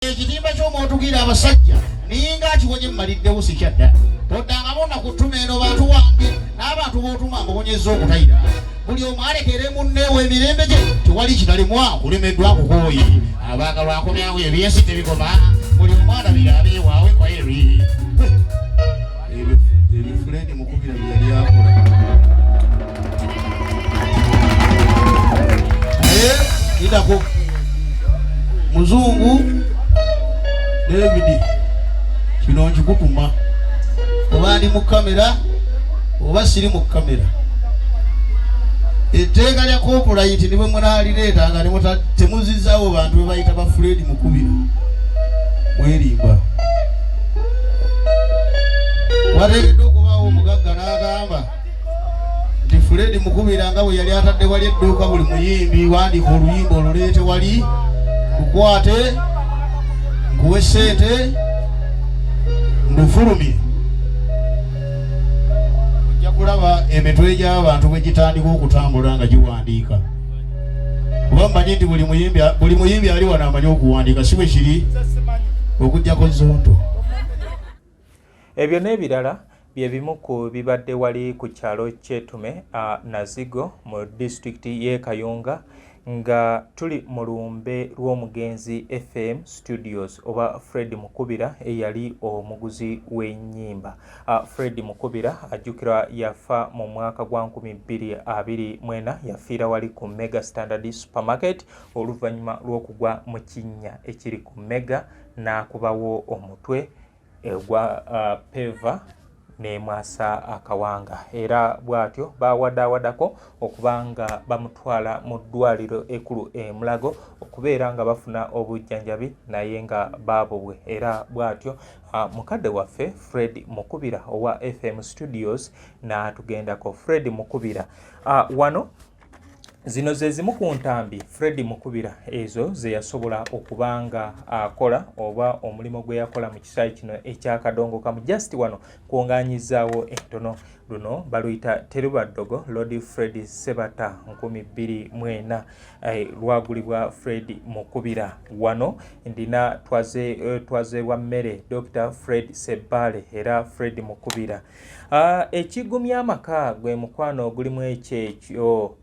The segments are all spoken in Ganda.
Ekitimba ky'omwotugira abasajja ninga akiwonye mmaliddewo sikyadda toddangamu nakutuma eno bantu wange n'abantu b'otuma mbonyezza okutayira buli omu alekere munneewo emirembe gye tewali kitalimwa kulemeddwa kukooyi abaagalwa akomyawo ebyensi tebikoma buli omu alabira abeewaawe kwaeri ebifuleni mukubira bye yali akola naye idako muzungu David kino nkikutuma oba ndi mu kamera oba siri mu kamera etteeka lya copyright nibwe munalireeta nga temuzizaawo bantu be bayita ba Fred Mukubira mwerimba wateekeddwa okubaawo omugagga n'agamba nti Fred Mukubira nga bwe yali atadde wali edduuka buli muyimbi wandika oluyimba oluleete wali lukwate nkuwe ssente ndufulumye ojja kulaba emitwe gy'abantu bwe gitandika okutambula nga giwandiika kuba mmanyi nti buli muyimbi ali wano amanyi okuwandiika si bwe kiri okuggyako zonto. Ebyo n'ebirala bye bimu ku bibadde wali ku kyalo Kyetume Nazigo mu disitulikiti y'e Kayunga nga tuli mu lumbe lw'omugenzi FM Studios oba Fred Mukubira eyali omuguzi w'ennyimba. Fred Mukubira ajjukirwa yafa mu mwaka gwa 2024 yafiira wali ku Mega Standard Supermarket oluvannyuma lw'okugwa mu kinnya ekiri ku Mega n'akubawo omutwe egwa peva nemwasa akawanga era bwatyo bawadawadako okubanga bamutwala mu ddwaliro ekkulu Mulago okubeera nga bafuna obujjanjabi naye nga baabobwe era bwatyo mukadde waffe Fred Mukubira owa FM Studios n'atugendako. Fred Mukubira wano zino ze zimu ku ntambi Fred Mukubira ezo ze yasobola okubanga akola oba omulimo gwe yakola mu kisaayi kino ekyakadongo kamu just wano kuonganyizaawo entono luno baluyita Terubaddogo Lord Fred Sebata 2024 lwagulibwa Fred Mukubira. Wano ndina twaze wa mmere Dr. Fred Sebale era Fred Mukubira ekigumya amaka gwe mukwano ogulimu ekyekyo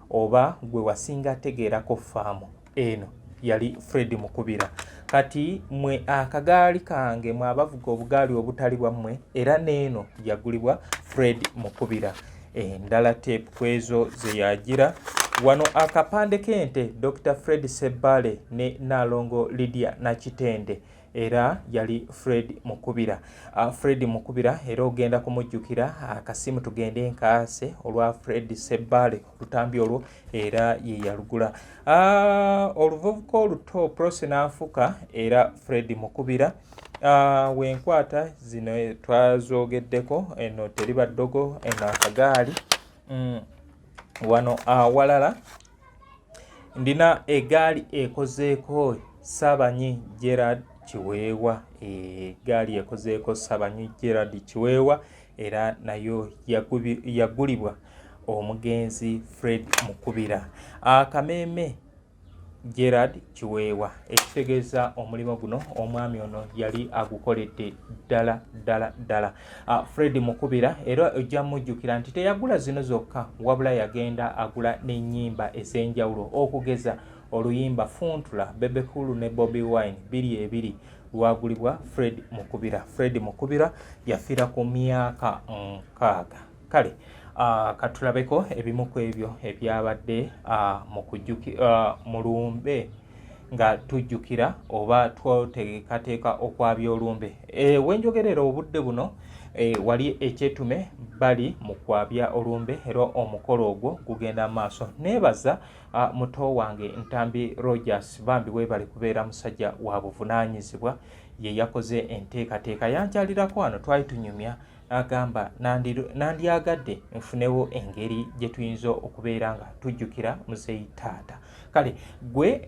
oba gwe wasinga tegeerako faamu eno yali Fred Mukubira. Kati mwe akagaali kange mwe abavuga obugaali obutali bwammwe era neeno yagulibwa Fred Mukubira. Endala tape kwezo ze yagira wano akapande kente Dr. Fred Sebale ne Nalongo Lydia Nakitende era yali Fred Mukubira. Fred Mukubira era ogenda kumujjukira akasimu tugende nkaase olwa Fred Sebale olutambi olwo era ye yalugula. Oluvubuka oluto prose n'afuka era Fred Mukubira. Wenkwata zino twazogeddeko eno Terubaddogo eno akagaali wano awalala ndina egaali ekozeeko Sabanyi Gerard Kiweewa egaali ekozeeko Sabanyi Gerard Kiweewa era nayo yagulibwa omugenzi Fred Mukubira. Akameme Gerard Kiweewa ekitegeeza omulimo guno omwami ono yali agukoledde ddala. Fred Mukubira era ojja mujjukira nti teyagula zino zokka wabula yagenda agula n'ennyimba ez'enjawulo okugeza oluyimba Funtula, Bebekulu ne Bobby Wine biri lwagulibwa Fred Mukubira. Fred Mukubira yafiira ku myaka 6. Kale katulabeko ebimu ku ebyo ebyabadde mu lumbe nga tujjukira oba twoteekateeka okwabya olumbe. Wenjogerera obudde buno wali Ekyetume bali mu kwabya olumbe era omukolo ogwo gugenda maaso. Neebaza muto wange Ntambi Rogers bambi webali kubeera musajja wa buvunaanyizibwa ye yakoze enteekateeka yankyalirako wano twali tunyumya agamba nandyagadde nfunewo engeri gye tuyinza okubeera nga tujjukira muzeeyi taata. Kale gwe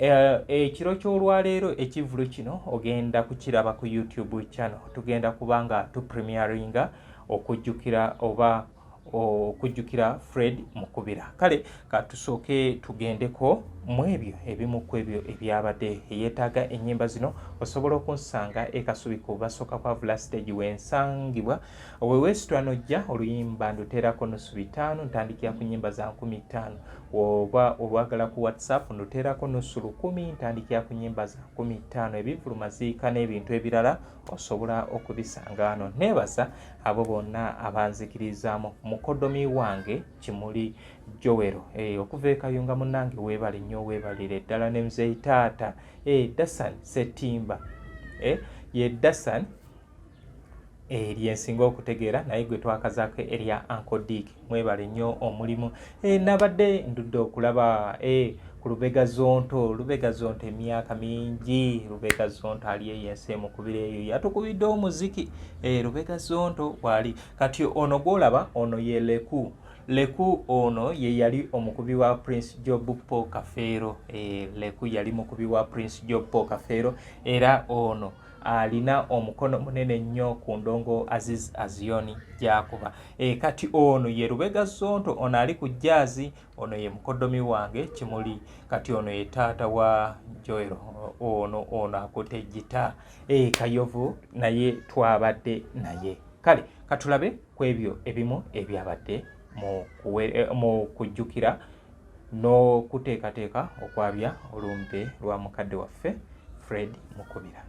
ekiro ky'olwaleero ekivulu kino ogenda kukiraba ku YouTube channel tugenda kubanga tupremieringa okujjukira oba okujjukira Fred Mukubira. Kale katusooke tugendeko mu ebyo ebimu ku ebyo ebyabadde yeetaaga ennyimba zino osobola okunsanga ekasubi ku basooka kwa vula stage wensangibwa weweesitula nojja oluyimba nduteerako nusu 5 ntandikira ku nnyimba za 15 oba olwagala ku whatsapp nduteerako nusu 10 ntandikira ku nnyimba za 15 ebivuluma ziika n'ebintu ebirala osobola okubisanga ano. Neebaza abo bonna abanzikirizaamu mukodomi wange Kimuli Joero okuva ekayunga munnange weebale nnyo weebalire ddala ne muzeeyi taata Dasan Setimba ye Dasan lyensinga okutegeera naye gwe twakazaako erya Uncle Dick mwebale nnyo omulimu nabadde ndudde okulaba ku Lubega Zonto emyaka mingi. Lubega Zonto ali eyense mukubira eyo yatukubidde omuziki Lubega Zonto wali kati ono gwolaba ono ye Leku ono ye yali omukubi wa Prince Job Paul Kafeero Leku yali mukubi wa Prince Job Paul Kafeero era ono alina omukono munene nnyo ku ndongo Aziz Azioni gyakuba kati ono ye Lubega Zonto ono ali ku jazzi ono ye mukodomi wange Kimuli kati ono ye taata wa Joero ono akote gita Kayovu naye twabadde naye kale katulabe ku ebyo ebimu ebyabadde mu kujjukira n'okuteekateeka okwabya olumbe lwa mukadde waffe Fred Mukubira.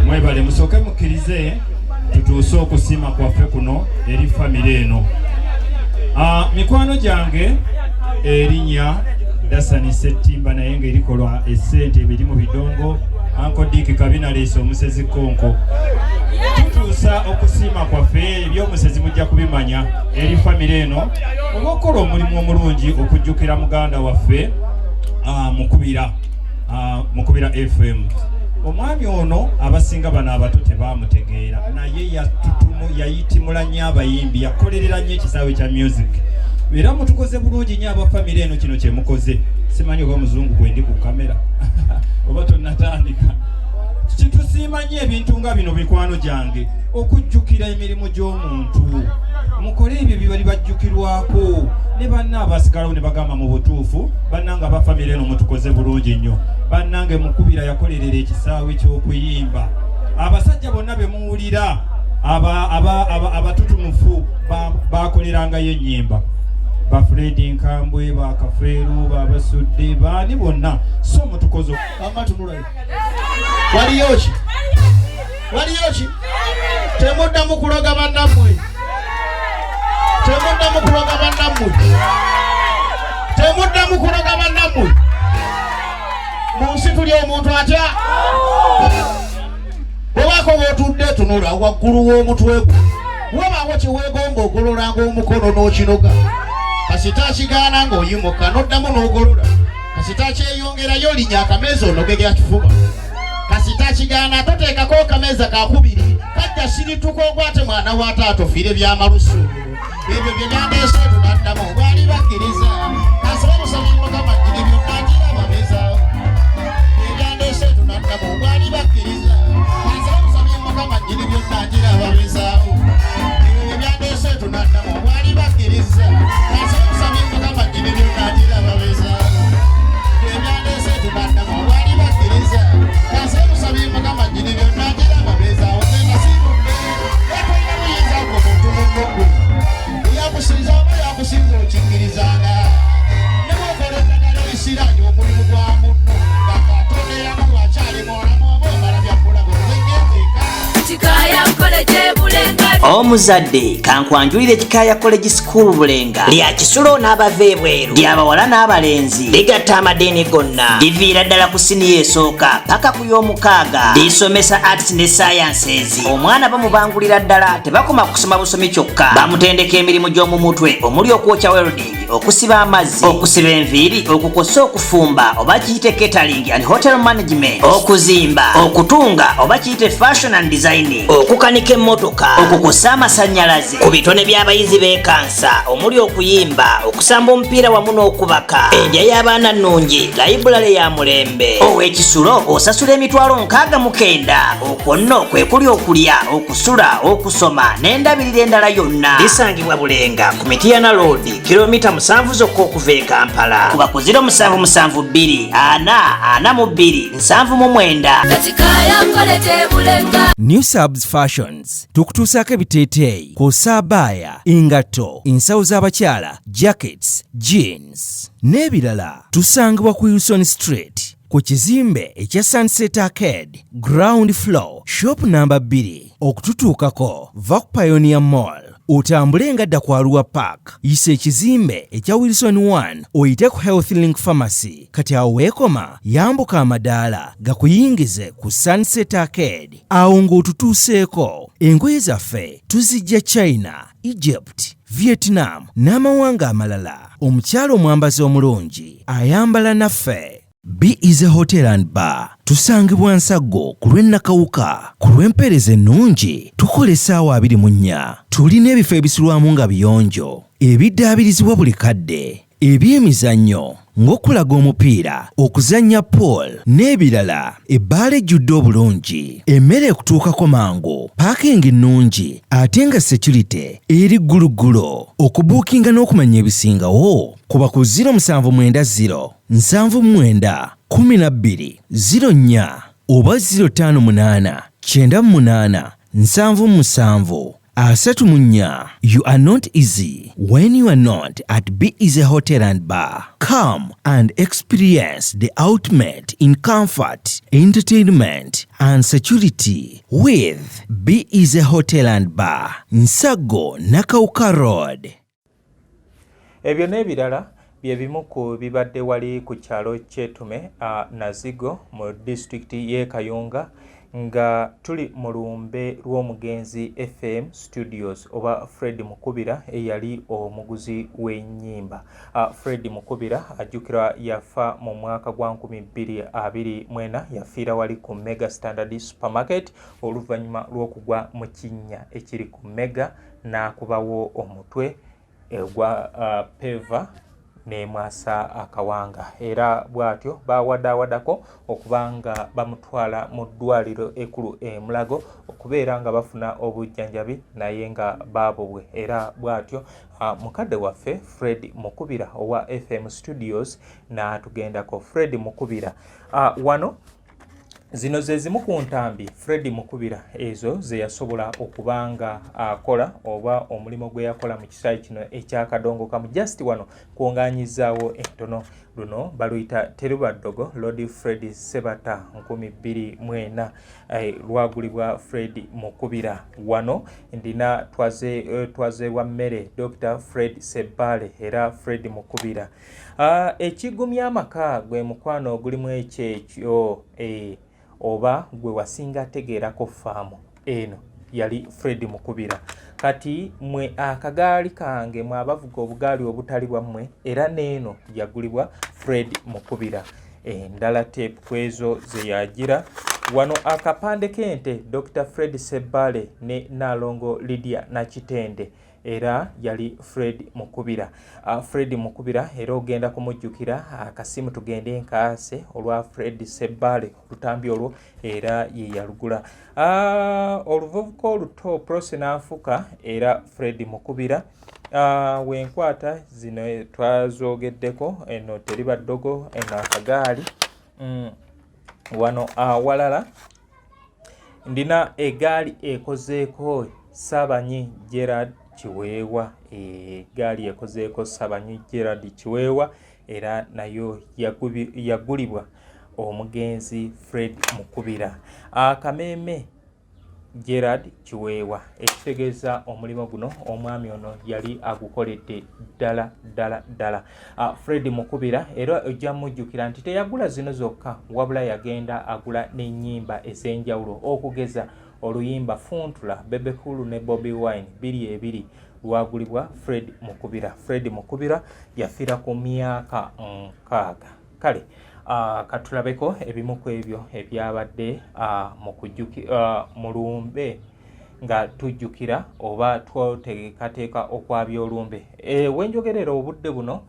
Mwebale musooke mukkirize tutuuse okusiima kwaffe kuno eri famire eno. Mikwano gyange erinnya Dasan Setimba naye ng'erikolwa essente ebiri mu bidongo Uncle Dick Kabina leese omusezi konko. Tutuusa okusiima kwaffe eby'omusezi mujja kubimanya eri famire eno olw'okukola omulimu omulungi okujjukira muganda waffe Mukubira FM. Omwami ono abasinga bano abato tebamutegeera naye yayitimula nnyo abayimbi yakolerera nnyo ekisaawe kya music era mutukoze bulungi nnyo abafamire eno kino kyemukoze. Simanyi oba muzungu gwendi ku kamera oba tonnatandika. Kitusiima nnyo ebintu nga bino mikwano gyange okujjukira emirimu gy'omuntu. Mukole ebyo bye bali bajjukirwako ne banna abasigalawo ne bagamba mu butuufu bannanga abafamire eno mutukoze bulungi nnyo. Bannange Mukubira yakolerera ekisaawe ky'okuyimba. Abasajja bonna be muwulira abatutumufu bakolerangayo ennyimba. Ba Fred Nkambwe, ba Kafeero, ba Basudde, baani bonna so mutukozo. Amatunulayo. Waliyoki? Temuddamu kuloga bannammwe. Munsi tuli omuntu atya? Bwebako bw'otudde tunula waggulu w'omutwe gwo. Wabaawo kiweegomba ogololanga omukono n'okinoga. Kasita kigaana ng'oyimuka n'oddamu n'ogolola. Kasita kyeyongerayo olinya akameeza onogera kifuba. Kasita kigaana toteekako akameeza kakubiri kajja sirituka ogwate mwana wa taata ofiire byamalusu. Ebyo bye byandeese tunaddamu bwali bakkiriza. Kasaba musabire Mukama jjiri byonna agira ababeezaawo. Ebyandeese tunaddamu bwali bakkiriza. Kasaba musabire Mukama jjiri byonna agira ababeezaawo. Ebyo byandeese tunaddamu bwali bakkiriza. Kasaba musabire Mukama jjiri byonna agira ababeezaawo. Ebyandeese tunaddamu bwali bakkiriza. Kasaba musabire Mukama jjiri byonna agira ababeezaawo. Genda siibudde yakolera buyinza gwo muntu munnogwe. Yakusinza oba yakusinza okikkirizanga. Ne bw'okola eddagala esiranye omulimu gwa munno nga Katonda eramu lwakyali mulamu oba omala byakulaba olengeteeka. Kikaya College Bulenga. Omuzadde kankwanjulire Kikaya College School Bulenga lya kisulo n'abava ebweru ly'abawala n'abalenzi ligatta amadeeni gonna liviira ddala ku siniya esooka paka ku y'omukaaga lisomesa arts ne sciences. Omwana bamubangulira ddala tebakoma kusoma busomi kyokka bamutendeka emirimu gy'omu mutwe omuli okwokya welding okusiba amazzi okusiba enviiri okukosa okufumba oba kiyite catering and hotel management okuzimba okutunga oba kiyite fashion and designing okukanika emmotoka okukosa amasannyalaze ku bitone by'abayizi b'ekansa omuli okuyimba okusamba omupiira wamu n'okubaka endya y'abaana nnungi layibulale ya mulembe ow'ekisulo osasula emitwalo 69 okwo nno kwe kuli okulya okusula okusoma n'endabirira endala yonna lisangibwa Bulenga ku Mityana Road kilomita musanvu zokka okuva e Kampala. Kuba ku 0772 Ekikaya nkolete bulenga. New Subs Fashions tukutuusaako ebiteeteeyi kosaabaaya engatto ensawo z'abakyala jackets jeans n'ebirala tusangibwa ku Wilson Street ku kizimbe ekya Sunset Arcade ground floor shop number 2 okututuukako va ku Pioneer Mall otambule nga dda ku Arua Park yisa ekizimbe ekya Wilson 1 oyite ku Health Link Pharmacy kati awo weekoma yambuka amadaala gakuyingize ku Sunset Arcade awo ng'otutuuseeko. Engoye zaffe tuzijja China, Egypt, Vietnam n'amawanga amalala. Omukyala omwambazi omulungi ayambala naffe. Be Easy Hotel and Bar tusangibwa Nsaggo ku lw'Ennakawuka. Ku lw'empeereza ennungi tukola essaawa 24. Tulina ebifo ebisulwamu nga biyonjo, ebiddaabirizibwa buli kadde, eby'emizannyo ng'okulaga omupiira, okuzannya pool n'ebirala. Ebbaala ejjudde obulungi, emmere ekutuukako mangu, paakingi ennungi ate nga security eri gguluggulo. Okubuukinga n'okumanya ebisingawo kuba ku 0790 79 12 04 oba 058 98 77 34. You are not easy when you are not at Be Easy Hotel and Bar. Come and experience the ultimate in comfort, entertainment and security with Be Easy Hotel and Bar, Nsaggo, Nakawuka Road. Ebyo n'ebirala bye bimu ku bibadde wali ku kyalo Kyetume Nazigo mu district y'e Kayunga nga tuli mu lumbe lw'omugenzi FM Studios oba Fred Mukubira eyali omuguzi w'ennyimba. Fred Mukubira ajjukirwa yafa mu mwaka gwa 2024 yafiira wali ku Mega Standard Supermarket oluvannyuma lw'okugwa mu kinnya ekiri ku Mega n'akubawo omutwe gwa peva nemwasa akawanga era bwatyo bawadawadako okubanga bamutwala mu ddwaliro ekulu Mulago okubeera nga bafuna obujjanjabi naye nga babobwe era bwatyo mukadde waffe Fred Mukubira owa FM Studios n'atugendako. Fred Mukubira wano zino ze zimu ku ntambi Fred Mukubira ezo ze yasobola okubanga akola oba omulimo gwe yakola mu kisaayi kino ekyakadongo kamu just wano kuonganyizaawo entono. Luno baluyita Terubaddogo Lord Fred Sebata 2024 lwagulibwa Fred Mukubira. Wano ndina twaze wa mmere Dr. Fred Sebale era Fred Mukubira. Ekigumya amaka gwe mukwano gulimu ekyekyo oba gwe wasinga tegeerako faamu eno yali Fred Mukubira. Kati mwe akagaali kange mwe abavuga obugaali obutali bwammwe era neeno yagulibwa Fred Mukubira. Endala tape kwezo ze yagira wano akapande kente Dr. Fred Sebale ne Nalongo Lydia Nakitende era yali Fred Mukubira. Fred Mukubira era ogenda kumujjukira akasimu tugende nkaase olwa Fred Sebale olutambi olwo era ye yalugula. Oluvubuka oluto Prose n'afuka era Fred Mukubira. Wenkwata zino twazogeddeko eno Terubaddogo eno akagaali wano awalala ndina egaali ekozeeko Sabanyi Gerard Kiweewa. Egaali ekozeeko Sabanyi Gerard Kiweewa era nayo yagulibwa omugenzi Fred Mukubira. Akameme Gerard Kiweewa ekitegeeza omulimo guno omwami ono yali agukoledde ddala. Fred Mukubira era ojja mujjukira nti teyagula zino zokka wabula yagenda agula n'ennyimba ez'enjawulo okugeza oluyimba Funtula, Bebekulu ne Bobby Wine 22 lwagulibwa Fred Mukubira. Fred Mukubira yafiira ku myaka 6. Kale katulabeko ebimu ku ebyo ebyabadde mu lumbe nga tujjukira oba twoteekateeka okwabya olumbe. Wenjogerera obudde buno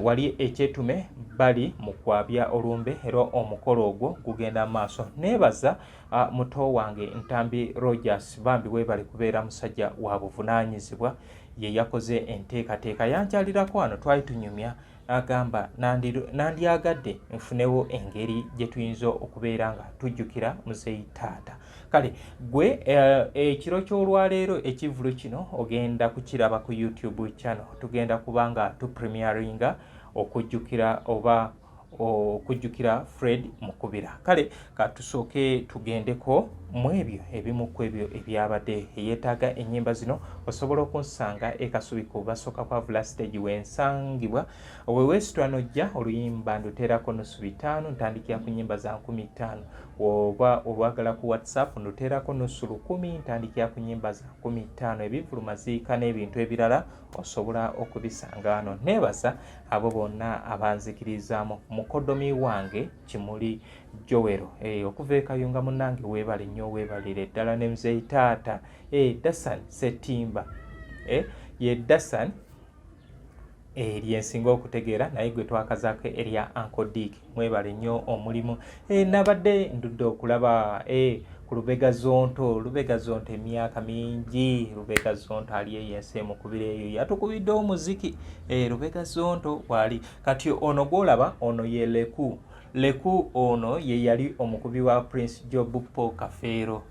wali Ekyetume bali mu kwabya olumbe era omukolo ogwo gugenda maaso. Neebaza muto wange Ntambi Rogers bambi we bali kubeera musajja wa buvunaanyizibwa ye yakoze enteekateeka yankyalirako wano twali tunyumya agamba nandyagadde nfunewo engeri gye tuyinza okubeera nga tujjukira muzeeyi taata. Kale gwe ekiro ky'olwaleero ekivulu kino ogenda kukiraba ku YouTube channel. Tugenda kubanga tupremieringa okujjukira oba okujjukira Fred Mukubira. Kale katusooke tugendeko mu ebyo ebimu ku ebyo ebyabadde. Yeetaaga ennyimba zino osobola okunsanga ekasubi ku basooka kwa vula stage wensangibwa weweesitwa nojja oluyimba nduteerako nusu 5 ntandikira ku nnyimba za 15 oba olwagala ku WhatsApp nduteerako nusu 10 ntandikira ku nnyimba za 15 ebivuluma ziika n'ebintu ebirala osobola okubisanga wano. Neebaza abo bonna abanzikirizaamu mukodomi wange Kimuli Jowero okuva e Kayunga munnange weebale nnyo weebalire ddala ne muzeeyi taata Dasan Setimba ye Dasan lyensinga okutegeera naye gwe twakazaako erya Uncle Dick mwebale nnyo omulimu. Nabadde ndudde okulaba ku Lubega Zonto emyaka mingi. Lubega Zonto ali eyense mukubira eyo yatukubidde omuziki Lubega Zonto wali kati ono gwolaba ono ye Leku ono ye yali omukubi wa Prince Job Paul Kafeero.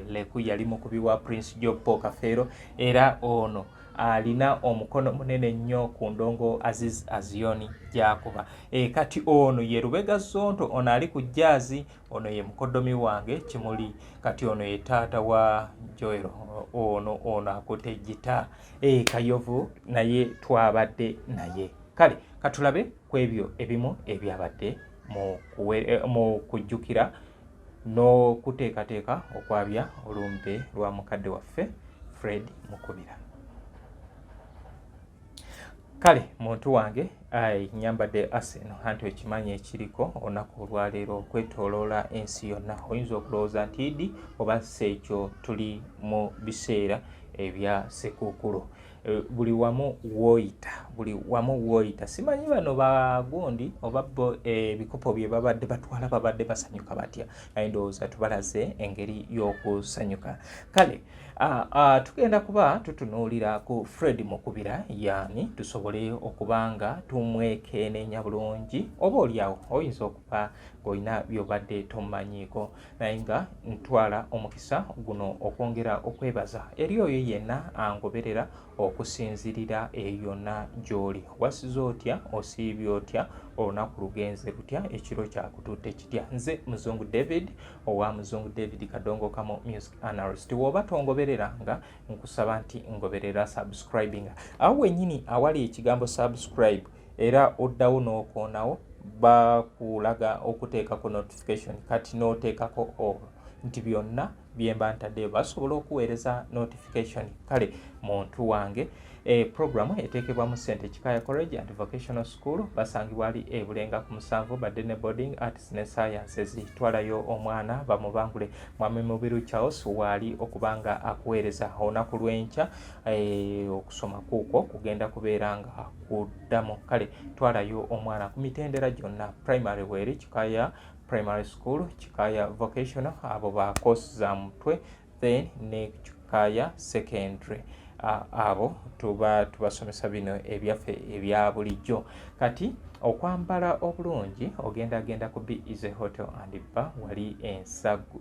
Leku yali mukubi wa Prince Job Paul Kafeero era ono alina omukono munene nnyo ku ndongo Aziz Azioni gyakuba. Kati ono ye Lubega Zonto ono ali ku jazz ono ye mukodomi wange Kimuli. Kati ono ye taata wa Joero ono akutte gita Kayovu naye twabadde naye. Kale katulabe ku ebyo ebimu ebyabadde mu kujjukira n'okuteekateeka okwabya olumbe lwa mukadde waffe Fred Mukubira. Kale muntu wange nyambadde Arsenal anti okimanyi ekiriko olunaku olwaleero okwetooloola ensi yonna. Oyinza okulowooza nti Idi oba Ssekyo tuli mu biseera ebya Sekuukulu. Buli wamu wooyita simanyi bano bagundi oba bo ebikopo bye babadde batwala babadde basanyuka batya naye ndowooza tubalaze engeri y'okusanyuka. Kale tugenda kuba tutunuulira ku Fred Mukubira yani tusobole okubanga tumwekenneenya bulungi. Oba oliawo oyinza okuba ng'olina by'obadde tomanyiiko naye nga ntwala omukisa guno okwongera okwebaza eri oyo yenna angoberera okusinzirira yonna gy'oli. Wasiza otya osiibye otya olunaku lugenze lutya ekiro kyakututte kitya. Nze Muzungu David owa Muzungu David Kadongo Kamo Music Analyst. Woba tongoberera nga nkusaba nti ngoberera subscribing awo wennyini awali ekigambo subscribe era oddawo n'okoonawo bakulaga okuteekako notification kati n'oteekako all nti byonna byemba ntadde basobola okuweereza notification. Kale muntu wange programu eteekebwa mu St. Kikaya College and Vocational School basangibwa ali Bulenga ku 7 badde ne boarding arts ne sciences. Twalayo omwana bamubangule Mwami Mubiru Charles wali okubanga akuweereza olunaku lw'enkya okusoma kuukwo kugenda kubeera nga kuddamu. Kale twalayo omwana ku mitendera gyonna primary weri Kikaya Primary School, Kikaya Vocational abo ba course za mutwe then ne Kikaya Secondary abo tubasomesa bino ebyaffe ebya bulijjo. Kati okwambala obulungi ogenda ku Be Easy Hotel and Bar wali ensagu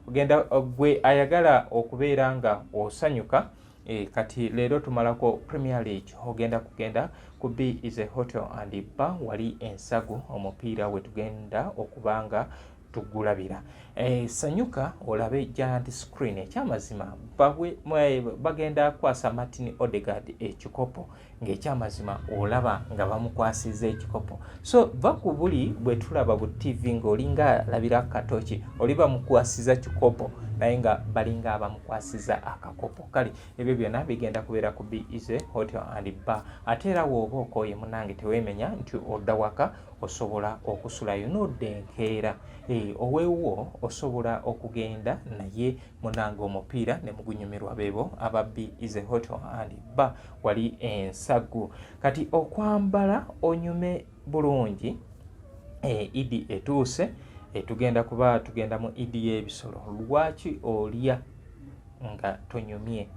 ogenda gwe ayagala okubeera nga osanyuka kati leero tumalako Premier League ogenda ku Be Easy Hotel and Bar wali ensagu omupiira we tugenda okubanga tugulabira. Sanyuka olabe giant screen ekyamazima bagenda kwasa Martin Odegaard ekikopo ng'ekyamazima olaba nga bamukwasiza ekikopo. So bakubuli bwe tulaba bu TV ng'olinga labira katoki oli bamukwasiza kikopo naye nga balinga abamukwasiza akakopo. Kale ebyo byonna bigenda kubeera ku Be Easy Hotel and Bar. Ate era wooba okooye munange teweemenya nti odda waka osobola okusulayo n'oddenkeera oweewo osobola okugenda naye munange omupiira ne mugunyumirwa beebo aba Be Easy Hotel and Bar wali ensagu. Kati okwambala onyume bulungi Idi etuuse tugenda mu Idi y'ebisolo. Lwaki olya nga tonyumye?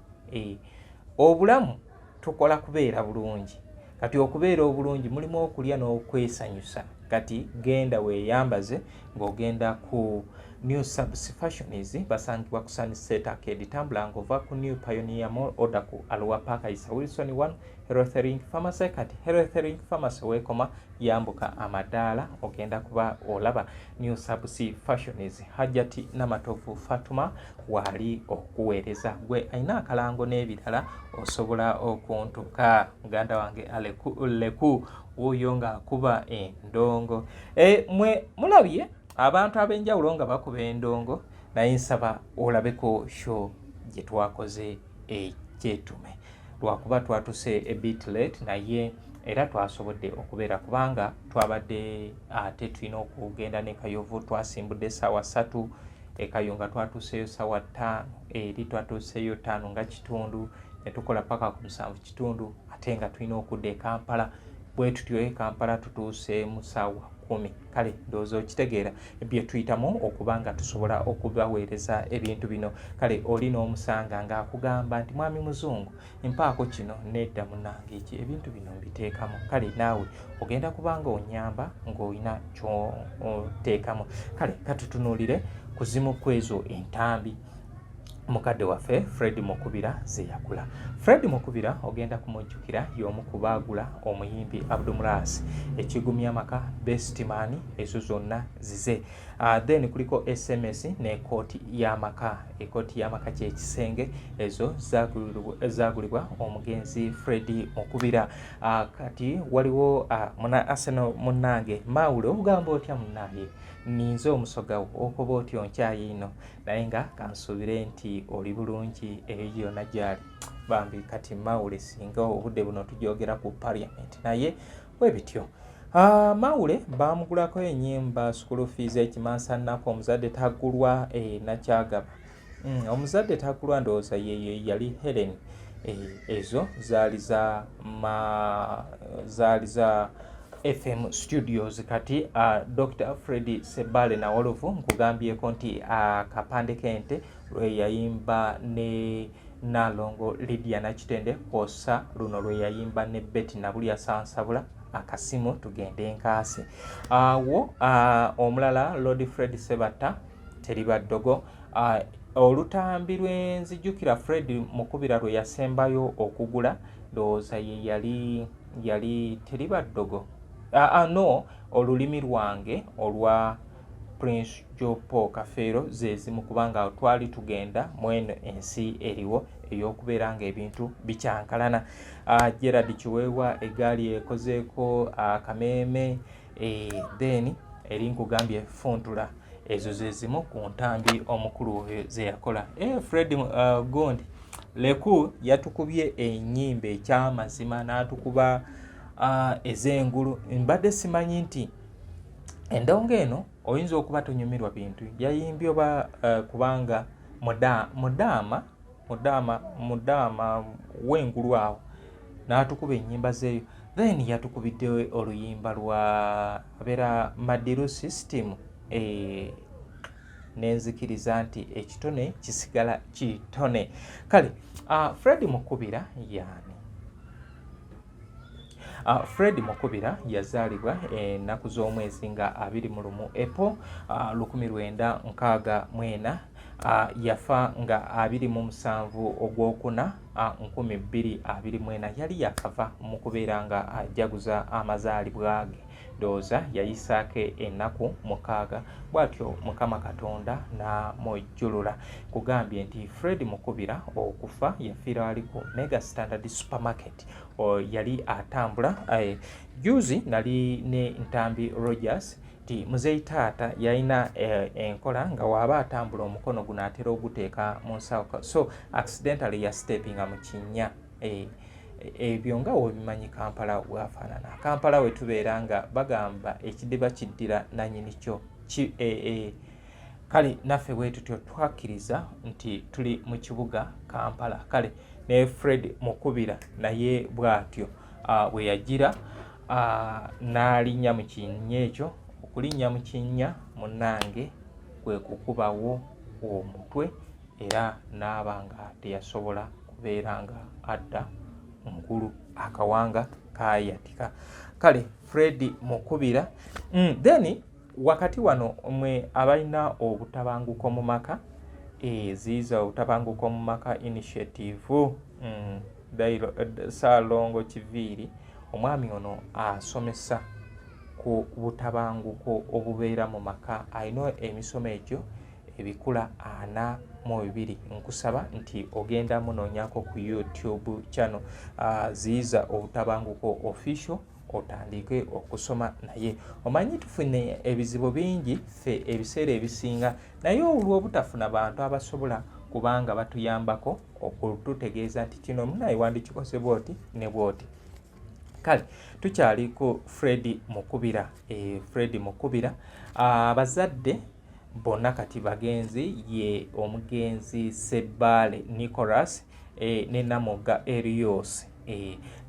Obulamu tukola kubeera bulungi. Kati okubeera obulungi mulimu okulya n'okwesanyusa. Kati genda weeyambaze ng'ogenda ku New Subs Fashions basangibwa ku Sunset Arcade, tambula ng'ova ku New Pioneer Mall oda ku Alwa Park Isa Wilson 1 Health Link Pharmacy. Kati Health Link Pharmacy weekoma yambuka amadaala ogenda kuba olaba New Subs Fashions. Hajjati Namatovu Fatuma wali okuweereza. Gwe ayina akalango n'ebirala osobola okuntuka. Muganda wange Leku oyo nga akuba endongo. Mwe mulabye abantu ab'enjawulo nga bakuba endongo, naye nsaba olabeko show gye twakoze ekyetume. Lwakuba twatuse a bit late naye era twasobodde okubeera kubanga twabadde ate tulina okugenda ne Kayovu, twasimbudde essaawa 3, Kayunga twatuseeyo ssaawa 5, eri twatuseeyo 5 nga kitundu, ne tukola paka ku 7 kitundu, ate nga tulina okudda e Kampala. Bwe tutyo Kampala tutuuse mu ssaawa 10. Kale ndowooza okitegeera bye tuyitamu okubanga tusobola okubaweereza ebintu bino. Kale oli n'omusanga ng'akugamba nti mwami muzungu mpaako kino, nedda munnange eki ebintu bino mbiteekamu. Kale naawe ogenda kubanga onyamba ng'olina ky'oteekamu. Kale katutunuulire ku zimu ku ezo entambi mukadde waffe Fred Mukubira ze yakula. Fred Mukubira ogenda kumujjukira y'omu ku baagula omuyimbi Abdulmulas, ekigumya amaka, best man, ezo zonna zize. Then kuliko SMS n'ekooti y'amaka. Ekooti y'amaka kye kisenge, ezo zaagulibwa omugenzi Fred Mukubira. Kati waliwo muna Arsenal munnange Mawule, ogamba otya munnange? Ninze omusogawo okuba otyo nkyayi ino, naye nga kansuubire nti oli bulungi eyo yonna gyali. Bambi kati Mawule singa obudde buno tujogera ku parliament naye bwe bityo. Mawule bamugulako ennyimba school fees ekimansa nnako, omuzadde tagulwa nakyagaba. Omuzadde tagulwa ndowooza ye yali Helen. Ezo zaali za FM Studios. Kati Dr. Fred Sebale na Wolovu nkugambyeko nti akapande kente lwe yayimba ne Nalongo Lydia Nakitende, kosa luno lwe yayimba ne Betty Nabulya Sansabula akasimu tugende nkaasi. Omulala Lord Fred Sebata teriba ddogo. Olutambi lwenzijukira Fred Mukubira lwe yasembayo okugula ndowooza ye yali teriba ddogo. No, olulimi lwange olwa Prince Jopo Kafero zezimu kubanga twali tugenda mweno ensi eriwo ey'okubeera ng'ebintu bikyankalana. Gerard Kiweewa egaali ekozeeko akameeme, then eri nkugambye Funtula. Ezo zezimu ku ntambi omukulu ze yakola. Fred Gondi Leku yatukubye ennyimba ekyamazima n'atukuba ez'engulu. Mbadde simanyi nti endongo eno oyinza okuba tonyumirwa bintu yayimbye oba kubanga mudaama w'engulu awo n'atukuba ennyimba zeeyo. Then yatukubidde oluyimba lwa abeera Madiru System. Nenzikiriza nti ekitone kisigala kitone. Kale Fred Mukubira yani Fred Mukubira yazaalibwa ennaku z'omwezi nga 21 April 1964. Yafa nga 27 Ogwokuna 2024. Yali yakava mu kubeera nga ajaguza amazaalibwa ge. Ndowooza yayisaako ennaku 6 bw'atyo Mukama Katonda n'amujjulula. Kugambye nti Fred Mukubira okufa yafiira wali ku Mega Standard Supermarket. Yali atambula. Juzi nali ne Ntambi Rogers ti muzeyi taata yalina enkola nga waaba atambula omukono guno atera oguteeka mu nsawo, so accidentally ya steppinga mu kinnya. Ebyo nga wobimanyi Kampala bwafaanana. Kampala we tubeera nga bagamba ekidiba kiddira nanyini kyo. Kale naffe bwe tutyo twakkiriza nti tuli mu kibuga Kampala. Kale ne Fred Mukubira naye bw'atyo bwe yagira n'alinnya mu kinnya ekyo. Okulinnya mu kinnya munnange kwe kukubawo omutwe era n'aba nga teyasobola kubeera nga adda nkulu akawanga kayatika. Kale Fred Mukubira then wakati wano mwe abalina obutabanguko mu maka ziiza obutabanguko mu maka initiative Saalongo Kiviiri omwami ono asomesa ku butabanguko obubeera mu maka. Alina emisomo egyo ebikula 42. Nkusaba nti ogenda munoonyako ku YouTube channel ziiza obutabanguko official otandike okusoma naye. Omanyi tufune ebizibu bingi ffe ebiseera ebisinga naye olw'obutafuna bantu abasobola kubanga batuyambako okututegeeza nti kino munaye wandikikose bwoti ne bwoti. Kale tukyali ku Fred Mukubira. Fred Mukubira abazadde bonna kati bagenzi ye omugenzi Sebale Nicholas ne Namoga Erios.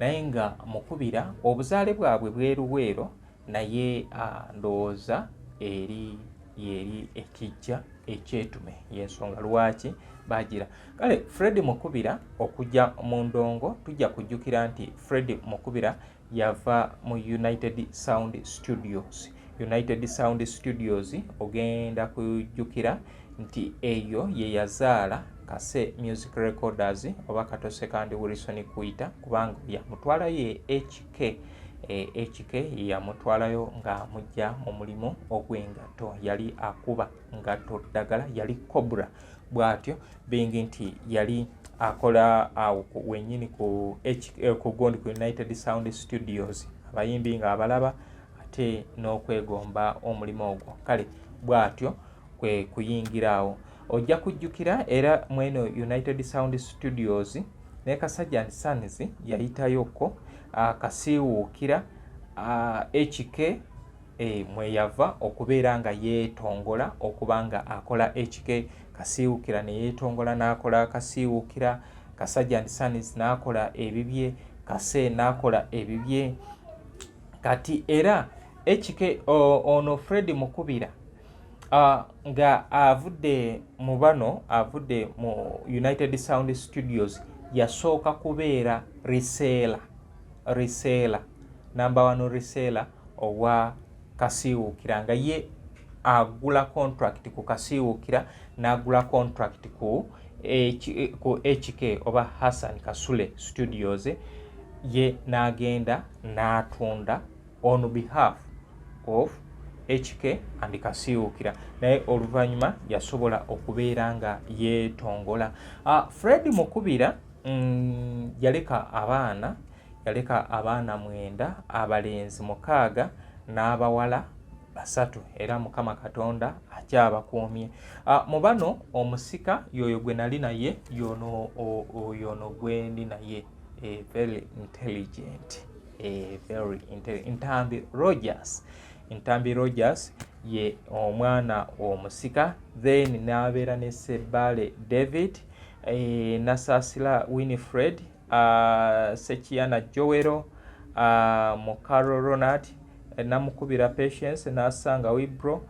Naye nga Mukubira obuzaale bwabwe bweruweero naye ndowooza eri ekijja ekyetume yensonga lwaki bagira. Kale Fred Mukubira okujja mu ndongo tujja kujjukira nti Fred Mukubira yava mu United Sound Studios. United Sound Studios ogenda kujjukira nti eyo ye yazaala Kase Music Recorders oba Kato Second Wilson Kuita kubanga yamutwalayo HK. HK yamutwalayo nga mujja mu mulimu ogw'engato, yali akuba ngato ddagala, yali Cobra bwatyo bingi nti yali akola wenyini ku Gondi ku United Sound Studios abayimbi nga abalaba ate n'okwegomba omulimu ogwo. Kale bwatyo kwe kuyingirawo ojja kujjukira era mweno United Sound Studios ne Kasajja and Sons yayitayoko akasiwuukira HK mwe yava okubeera nga yeetongola okubanga akola HK. Kasiwuukira ne yeetongola n'akola Kasiwuukira, Kasajja and Sons n'akola ebibye, Kase n'akola ebibye. Kati era HK ono Fred Mukubira nga avudde mu bano avudde mu United Sound Studios yasooka kubeera reseller number 1 reseller owa Kasiwuukira nga ye agula contract ku Kasiwuukira n'agula contract ku HK oba Hassan Kasule Studios ye n'agenda n'atunda on behalf of HK and Kasiwuukira naye oluvannyuma yasobola okubeera nga yeetongola. Fred Mukubira yaleka abaana 9, abalenzi 6 n'abawala 3 era Mukama Katonda akyabakuumye. Mu bano omusika yoyo gwe nali naye yono gwe ndi naye very intelligent. Ntambi Rogers ye omwana omusika. Then n'abeera ne Sebale David, Nasasila Winifred, Sekiana Joero, Mukaro Ronald, Namukubira Patience, Nasanga Wibro,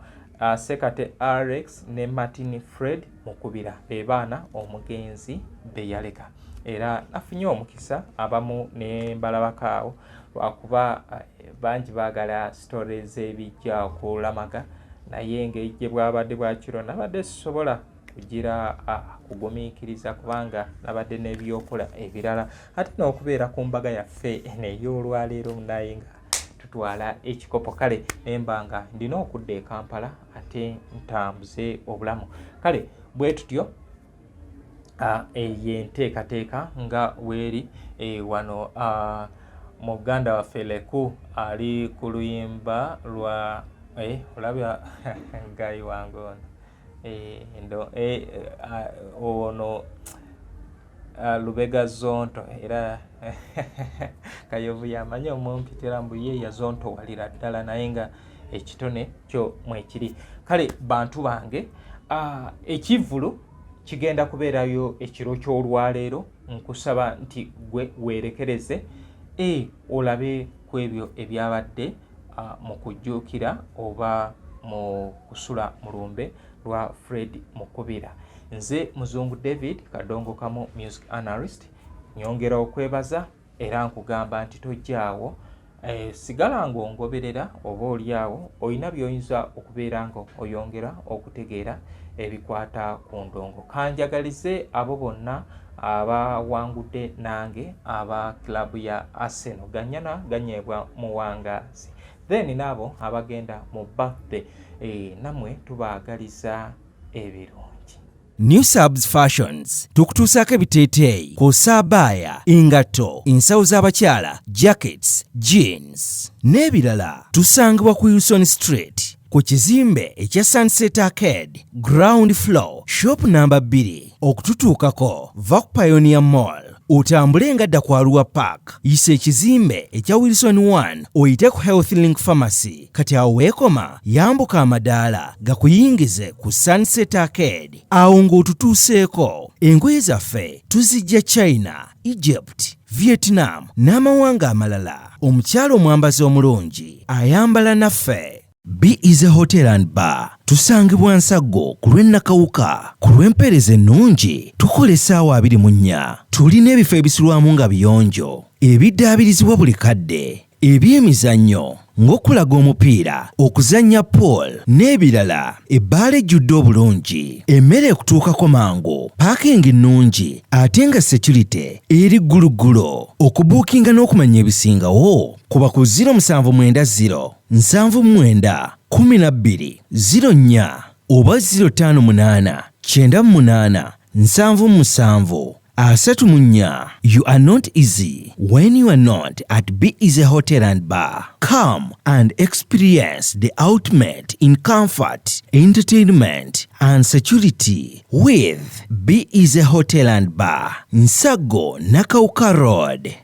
Sekate Alex ne Martin Fred Mukubira be baana omugenzi be yaleka. Era nafunye omukisa abamu ne mbalabakaawo lwakuba bangi baagala stories ebijja okulamaga naye ng'ejje bwabadde bwakiro nabadde sisobola kugira kugumiikiriza kubanga nabadde n'ebyokola ebirala ate n'okubeera ku mbaga yaffe n'ey'olwaleero naye nga tutwala ekikopo. Kale nemba nga ndina okudda e Kampala ate ntambuze obulamu. Kale bwe tutyo yenteekateeka nga weeri wano muganda waffe Leku ali ku luyimba lwa olabya ngayi wange ono Lubega Zonto era Kayovu yamanyi omumpitira mbu ye yazonto walira ddala naye nga ekitone kyo mwekiri. Kale bantu bange ekivulu kigenda kubeerayo ekiro ky'olwaleero. Nkusaba nti gwe weerekereze olabe ku ebyo ebyabadde mu kujjuukira oba mu kusula mulumbe lwa Fred Mukubira. Nze Muzungu David Kadongo Kamu music analyst nyongera okwebaza era nkugamba nti tojjaawo sigala ng'ongoberera oba oliawo olina by'oyinza okubeera nga oyongera okutegeera ebikwata ku ndongo. Kanjagalize abo bonna abawangudde nange aba kilabu ya Arsenal ganyana ganyeebwa muwangazi, then n'abo abagenda mu birthday namwe tubaagaliza ebirungi. New Subs Fashions tukutuusaako ebiteeteeyi kw'ossa abaya, engatto, ensawo z'abakyala, jackets, jeans n'ebirala. Tusangibwa ku Wilson Street ku kizimbe ekya Sunset Arcade ground floor shop number 2. Okututuukako va ku Pioneer Mall otambule nga dda ku Arua Park, yisa ekizimbe ekya Wilson 1 oyite ku Health Link Pharmacy. Kati awo weekoma yambuka amadaala gakuyingize ku Sunset Arcade. Awo ng'otutuuseeko engoye zaffe tuzijja China, Egypt, Vietnam n'amawanga amalala. Omukyala omwambazi omulungi ayambala naffe. B is a hotel and bar. Tusangibwa Nsaggo ku lw'Ennakawuka. Ku lw'empeereza ennungi tukola essaawa 24. Tulina ebifo ebisulwamu nga biyonjo, ebiddaabirizibwa buli kadde, eby'emizannyo ng'okulaga omupiira, okuzannya pool n'ebirala. Ebbaala ejjudde obulungi, emmere ekutuukako mangu, paakingi nnungi ate nga security eri gguluggulo. Okubuukinga n'okumanya ebisingawo kuba ku 0790 79 12 04 oba 058 98 77 34. You are not easy when you are not at B is a hotel and bar. Come and experience the ultimate in comfort, entertainment and security with B is a hotel and bar. Nsaggo Nakawuka Road.